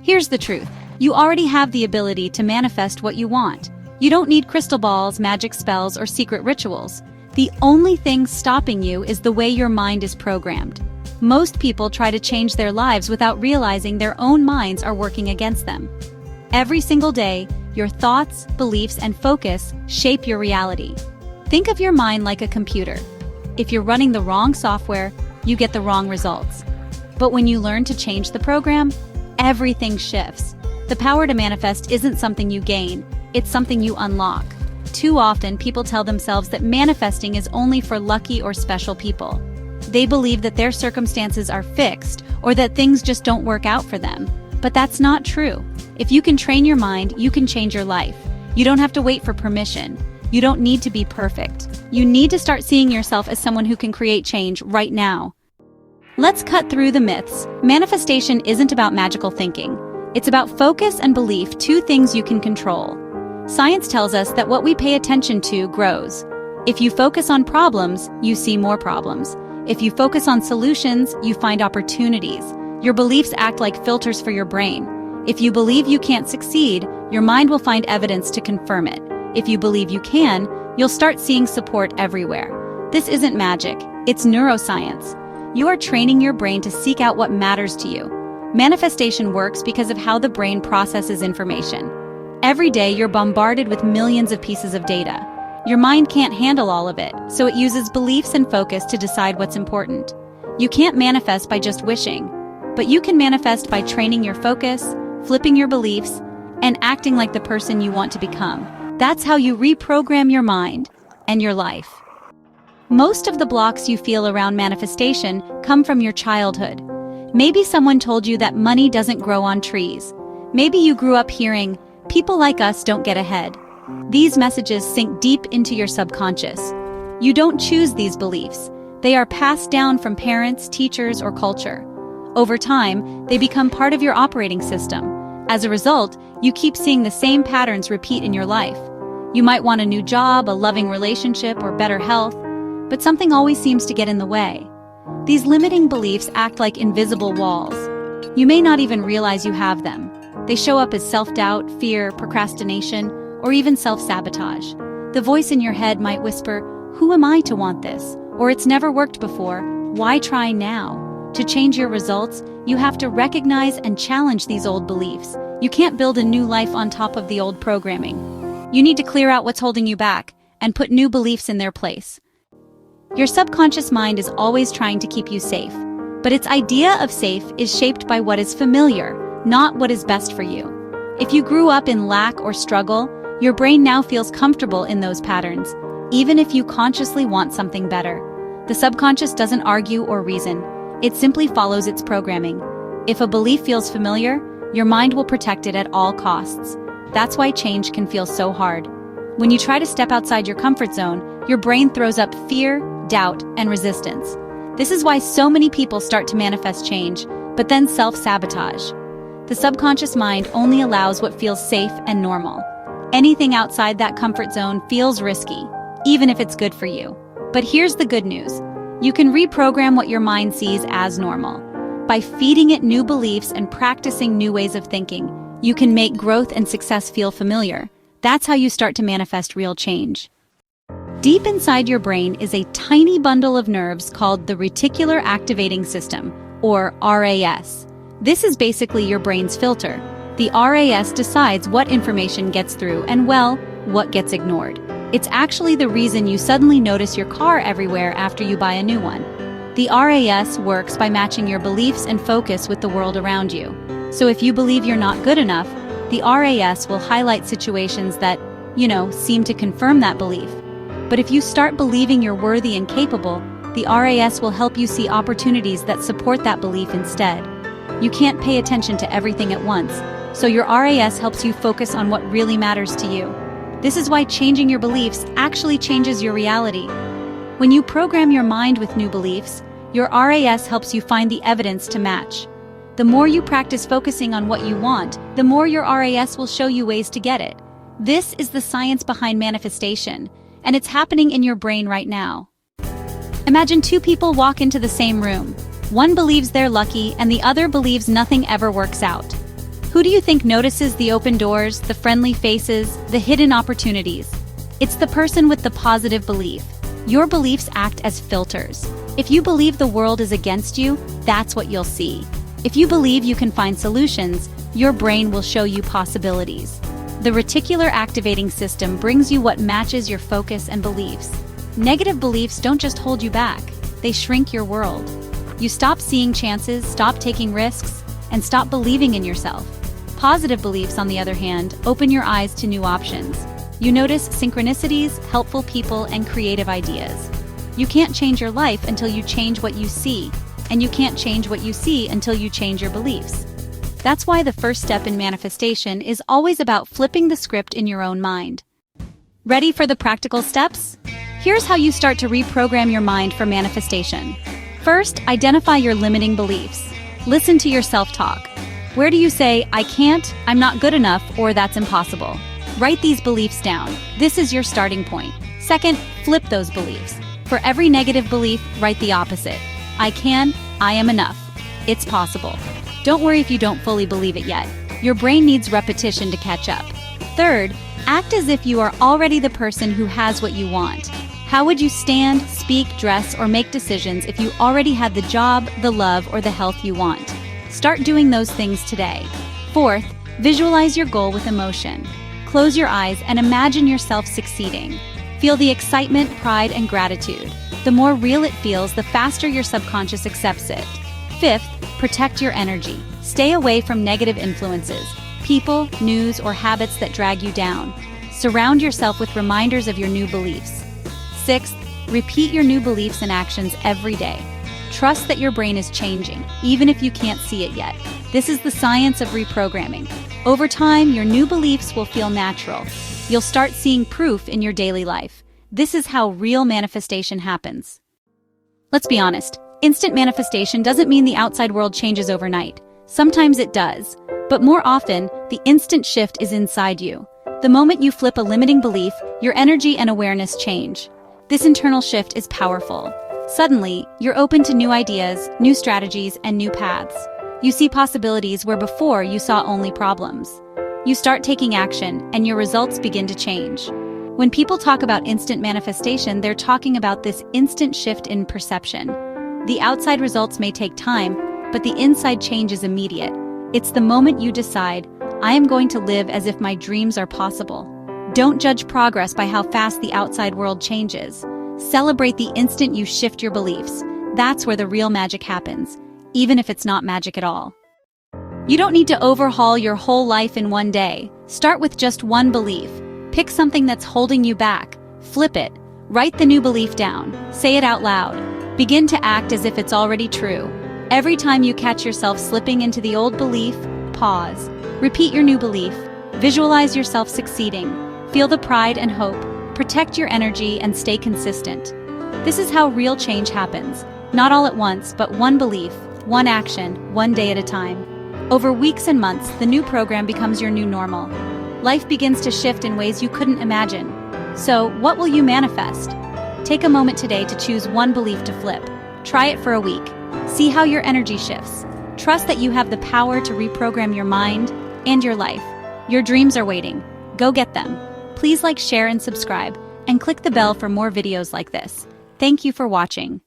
Here's the truth. You already have the ability to manifest what you want. You don't need crystal balls, magic spells, or secret rituals. The only thing stopping you is the way your mind is programmed. Most people try to change their lives without realizing their own minds are working against them. Every single day, your thoughts, beliefs, and focus shape your reality. Think of your mind like a computer. If you're running the wrong software, you get the wrong results. But when you learn to change the program, everything shifts. The power to manifest isn't something you gain, it's something you unlock. Too often, people tell themselves that manifesting is only for lucky or special people. They believe that their circumstances are fixed or that things just don't work out for them. But that's not true. If you can train your mind, you can change your life. You don't have to wait for permission. You don't need to be perfect. You need to start seeing yourself as someone who can create change right now. Let's cut through the myths. Manifestation isn't about magical thinking. It's about focus and belief, two things you can control. Science tells us that what we pay attention to grows. If you focus on problems, you see more problems. If you focus on solutions, you find opportunities. Your beliefs act like filters for your brain. If you believe you can't succeed, your mind will find evidence to confirm it. If you believe you can, you'll start seeing support everywhere. This isn't magic, it's neuroscience. You are training your brain to seek out what matters to you. Manifestation works because of how the brain processes information. Every day, you're bombarded with millions of pieces of data. Your mind can't handle all of it, so it uses beliefs and focus to decide what's important. You can't manifest by just wishing, but you can manifest by training your focus, flipping your beliefs, and acting like the person you want to become. That's how you reprogram your mind and your life. Most of the blocks you feel around manifestation come from your childhood. Maybe someone told you that money doesn't grow on trees. Maybe you grew up hearing, "People like us don't get ahead." These messages sink deep into your subconscious. You don't choose these beliefs. They are passed down from parents, teachers, or culture. Over time, they become part of your operating system. As a result, you keep seeing the same patterns repeat in your life. You might want a new job, a loving relationship, or better health, but something always seems to get in the way. These limiting beliefs act like invisible walls. You may not even realize you have them. They show up as self-doubt, fear, procrastination, or even self-sabotage. The voice in your head might whisper, "Who am I to want this?" Or "It's never worked before, why try now?" To change your results, you have to recognize and challenge these old beliefs. You can't build a new life on top of the old programming. You need to clear out what's holding you back and put new beliefs in their place. Your subconscious mind is always trying to keep you safe, but its idea of safe is shaped by what is familiar, not what is best for you. If you grew up in lack or struggle, your brain now feels comfortable in those patterns, even if you consciously want something better. The subconscious doesn't argue or reason. It simply follows its programming. If a belief feels familiar, your mind will protect it at all costs. That's why change can feel so hard. When you try to step outside your comfort zone, your brain throws up fear, doubt, and resistance. This is why so many people start to manifest change, but then self-sabotage. The subconscious mind only allows what feels safe and normal. Anything outside that comfort zone feels risky, even if it's good for you. But here's the good news. You can reprogram what your mind sees as normal. By feeding it new beliefs and practicing new ways of thinking, you can make growth and success feel familiar. That's how you start to manifest real change. Deep inside your brain is a tiny bundle of nerves called the reticular activating system, or RAS. This is basically your brain's filter. The RAS decides what information gets through and, well, what gets ignored. It's actually the reason you suddenly notice your car everywhere after you buy a new one. The RAS works by matching your beliefs and focus with the world around you. So if you believe you're not good enough, the RAS will highlight situations that, seem to confirm that belief. But if you start believing you're worthy and capable, the RAS will help you see opportunities that support that belief instead. You can't pay attention to everything at once, so your RAS helps you focus on what really matters to you. This is why changing your beliefs actually changes your reality. When you program your mind with new beliefs, your RAS helps you find the evidence to match. The more you practice focusing on what you want, the more your RAS will show you ways to get it. This is the science behind manifestation, and it's happening in your brain right now. Imagine two people walk into the same room. One believes they're lucky, and the other believes nothing ever works out. Who do you think notices the open doors, the friendly faces, the hidden opportunities? It's the person with the positive belief. Your beliefs act as filters. If you believe the world is against you, that's what you'll see. If you believe you can find solutions, your brain will show you possibilities. The reticular activating system brings you what matches your focus and beliefs. Negative beliefs don't just hold you back, they shrink your world. You stop seeing chances, stop taking risks, and stop believing in yourself. Positive beliefs, on the other hand, open your eyes to new options. You notice synchronicities, helpful people, and creative ideas. You can't change your life until you change what you see, and you can't change what you see until you change your beliefs. That's why the first step in manifestation is always about flipping the script in your own mind. Ready for the practical steps? Here's how you start to reprogram your mind for manifestation. First, identify your limiting beliefs. Listen to your self-talk. Where do you say, "I can't, I'm not good enough," or "that's impossible"? Write these beliefs down. This is your starting point. Second, flip those beliefs. For every negative belief, write the opposite. I can, I am enough. It's possible. Don't worry if you don't fully believe it yet. Your brain needs repetition to catch up. Third, act as if you are already the person who has what you want. How would you stand, speak, dress, or make decisions if you already had the job, the love, or the health you want? Start doing those things today. Fourth, visualize your goal with emotion. Close your eyes and imagine yourself succeeding. Feel the excitement, pride, and gratitude. The more real it feels, the faster your subconscious accepts it. Fifth, protect your energy. Stay away from negative influences, people, news, or habits that drag you down. Surround yourself with reminders of your new beliefs. Sixth, repeat your new beliefs and actions every day. Trust that your brain is changing, even if you can't see it yet. This is the science of reprogramming. Over time, your new beliefs will feel natural. You'll start seeing proof in your daily life. This is how real manifestation happens. Let's be honest, instant manifestation doesn't mean the outside world changes overnight. Sometimes it does, but more often, the instant shift is inside you. The moment you flip a limiting belief, your energy and awareness change. This internal shift is powerful. Suddenly, you're open to new ideas, new strategies, and new paths. You see possibilities where before you saw only problems. You start taking action, and your results begin to change. When people talk about instant manifestation, they're talking about this instant shift in perception. The outside results may take time, but the inside change is immediate. It's the moment you decide, "I am going to live as if my dreams are possible." Don't judge progress by how fast the outside world changes. Celebrate the instant you shift your beliefs. That's where the real magic happens, even if it's not magic at all. You don't need to overhaul your whole life in one day. Start with just one belief. Pick something that's holding you back. Flip it. Write the new belief down. Say it out loud. Begin to act as if it's already true. Every time you catch yourself slipping into the old belief, pause. Repeat your new belief. Visualize yourself succeeding. Feel the pride and hope. Protect your energy and stay consistent. This is how real change happens. Not all at once, but one belief, one action, one day at a time. Over weeks and months, the new program becomes your new normal. Life begins to shift in ways you couldn't imagine. So, what will you manifest? Take a moment today to choose one belief to flip. Try it for a week. See how your energy shifts. Trust that you have the power to reprogram your mind and your life. Your dreams are waiting. Go get them. Please like, share, and subscribe, and click the bell for more videos like this. Thank you for watching.